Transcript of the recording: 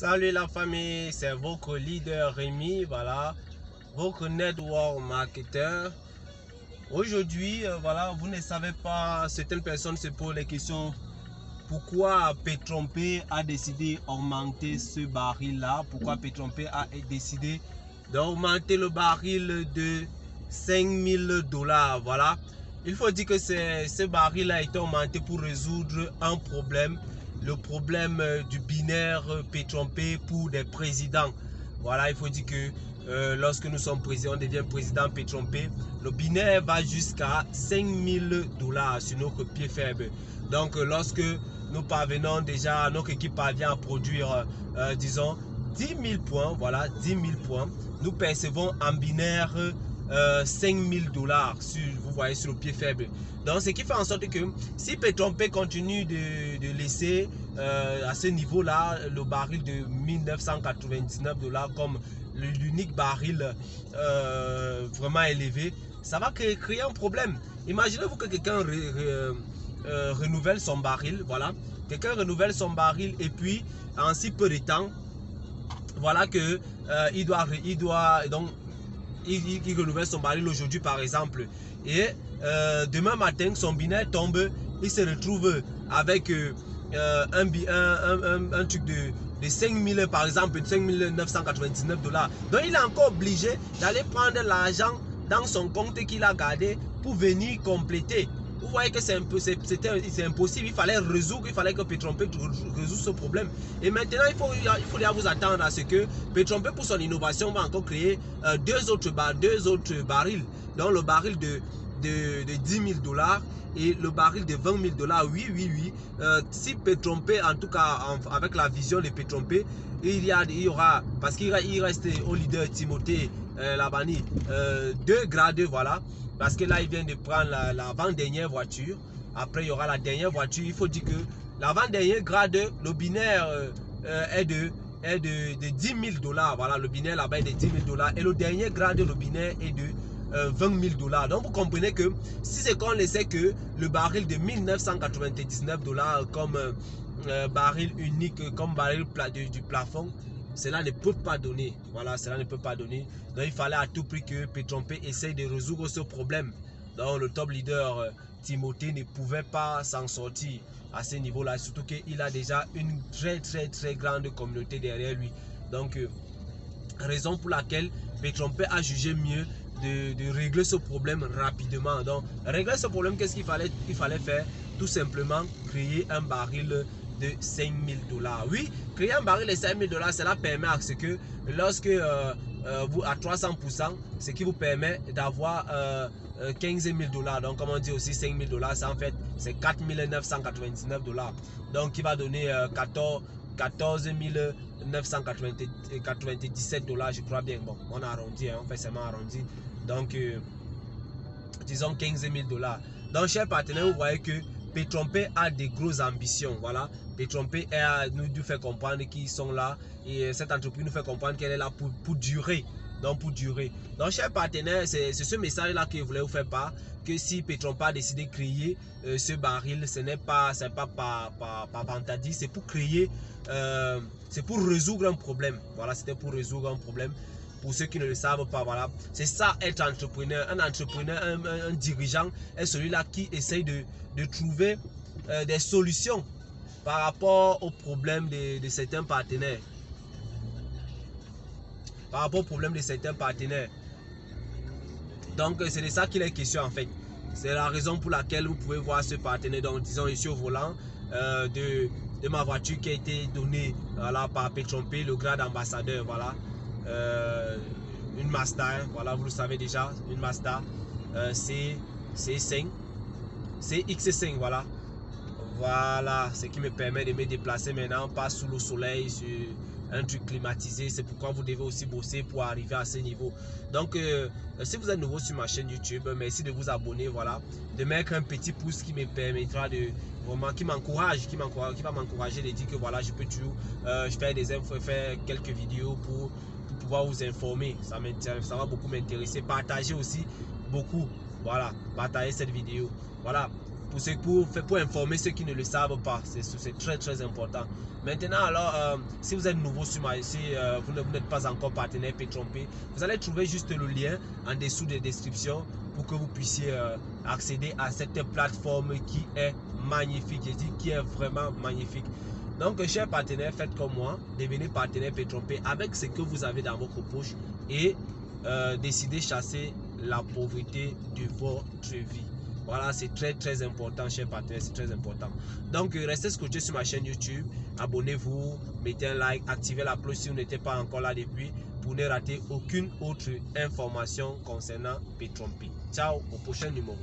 Salut la famille, c'est votre leader Rémi, voilà, votre network marketer. Aujourd'hui, voilà, vous ne savez pas, certaines personnes se posent les questions. Pourquoi Petronpay a décidé d'augmenter ce baril-là? Pourquoi Petronpay a décidé d'augmenter le baril de 5000 $? Voilà. Il faut dire que ce baril a été augmenté pour résoudre un problème. Le problème du binaire Petronpay pour des présidents. Voilà, il faut dire que lorsque nous sommes présidents, on devient président Petronpay. Le binaire va jusqu'à 5000 $ sur notre pied faible. Donc, lorsque nous parvenons déjà, notre équipe parvient à produire, disons, 10 000 points, voilà, 10 000 points, nous percevons en binaire 5 000 $, vous voyez, sur le pied faible. Donc, ce qui fait en sorte que si Petronpay continue de laisser à ce niveau-là le baril de 1999 $ comme l'unique baril vraiment élevé, ça va créer un problème. Imaginez-vous que quelqu'un renouvelle son baril, voilà. Quelqu'un renouvelle son baril et puis en si peu de temps, voilà que il renouvelle son baril aujourd'hui par exemple. Et demain matin, son binaire tombe, il se retrouve avec un truc de 5000 par exemple, 5999 $. Donc il est encore obligé d'aller prendre l'argent dans son compte qu'il a gardé pour venir compléter. Vous voyez que c'est impossible, il fallait que Petronpay résout ce problème. Et maintenant, il faut vous attendre à ce que Petronpay, pour son innovation, va encore créer deux autres barils. Donc le baril de 10 000 $ et le baril de 20 000 $. Oui. Si Petronpay, en tout cas avec la vision de Petronpay, il y aura, parce qu'il reste au leader Timothée Labani, 2 grades, voilà. Parce que là, il vient de prendre l'avant-dernière voiture. Après, il y aura la dernière voiture. Il faut dire que l'avant-dernier grade, le binaire est de 10 000 $. Voilà, le binaire là-bas est de 10 000 $. Et le dernier grade, le binaire est de 20 000 $. Donc, vous comprenez que si c'est qu'on laissait que le baril de 1999 $ comme baril unique, comme baril du plafond, cela ne peut pas donner. Voilà, cela ne peut pas donner. Donc, il fallait à tout prix que Petronpay essaye de résoudre ce problème. Donc, le top leader Timothée ne pouvait pas s'en sortir à ce niveau-là. Surtout qu'il a déjà une très grande communauté derrière lui. Donc, raison pour laquelle Petronpay a jugé mieux de régler ce problème rapidement. Donc, régler ce problème, qu'est-ce qu'il fallait faire? Tout simplement créer un baril de 5 000 $. Oui, créer un baril de 5 000 $, cela permet à ce que lorsque vous à 300%, ce qui vous permet d'avoir 15 000 $. Donc, comme on dit aussi 5 000 $, ça en fait c'est 4 999 $. Donc, qui va donner 14 997 $, je crois bien. Bon, on a arrondi, hein, on fait seulement arrondi. Donc, disons 15 000 $. Donc, chers partenaires, vous voyez que Petronpay a des grosses ambitions. Voilà, Petronpay nous fait comprendre qu'ils sont là et cette entreprise nous fait comprendre qu'elle est là pour durer. Donc, pour durer. Donc, chers partenaires, c'est ce message-là que je voulais vous faire part. Que si Petronpay a décidé de créer ce baril, ce n'est pas par vantardise, c'est pour créer, c'est pour résoudre un problème. Voilà, c'était pour résoudre un problème. Pour ceux qui ne le savent pas, voilà. C'est ça être entrepreneur. Un entrepreneur, un dirigeant est celui-là qui essaye de trouver des solutions par rapport aux problèmes de certains partenaires. Par rapport aux problèmes de certains partenaires. Donc, c'est de ça qu'il est question en fait. C'est la raison pour laquelle vous pouvez voir ce partenaire. Donc, disons, ici au volant de ma voiture qui a été donnée voilà, par Petronpay, le grade ambassadeur, voilà. Une Mazda, voilà, vous le savez déjà, une Mazda C5, CX5, voilà. Voilà, ce qui me permet de me déplacer maintenant, pas sous le soleil, sur un truc climatisé. C'est pourquoi vous devez aussi bosser pour arriver à ce niveau. Donc, si vous êtes nouveau sur ma chaîne YouTube, merci de vous abonner, voilà, de mettre un petit pouce qui me permettra de vraiment, qui va m'encourager de dire que voilà, je peux toujours faire quelques vidéos pour pouvoir vous informer. Ça va beaucoup m'intéresser. Partagez aussi beaucoup. Voilà, partagez cette vidéo. Voilà. pour informer ceux qui ne le savent pas. C'est très important. Maintenant, alors, si vous êtes nouveau sur si vous n'êtes pas encore partenaire Paytrompay, vous allez trouver juste le lien en dessous de la description pour que vous puissiez accéder à cette plateforme qui est magnifique. Je dis qui est vraiment magnifique. Donc, chers partenaires, faites comme moi, devenez partenaire Paytrompay avec ce que vous avez dans votre poche et décidez chasser la pauvreté de votre vie. Voilà, c'est très important, chers partenaires, c'est très important. Donc, restez scotchés sur ma chaîne YouTube, abonnez-vous, mettez un like, activez la cloche si vous n'êtes pas encore là depuis pour ne rater aucune autre information concernant Paytrompay. Ciao, au prochain numéro.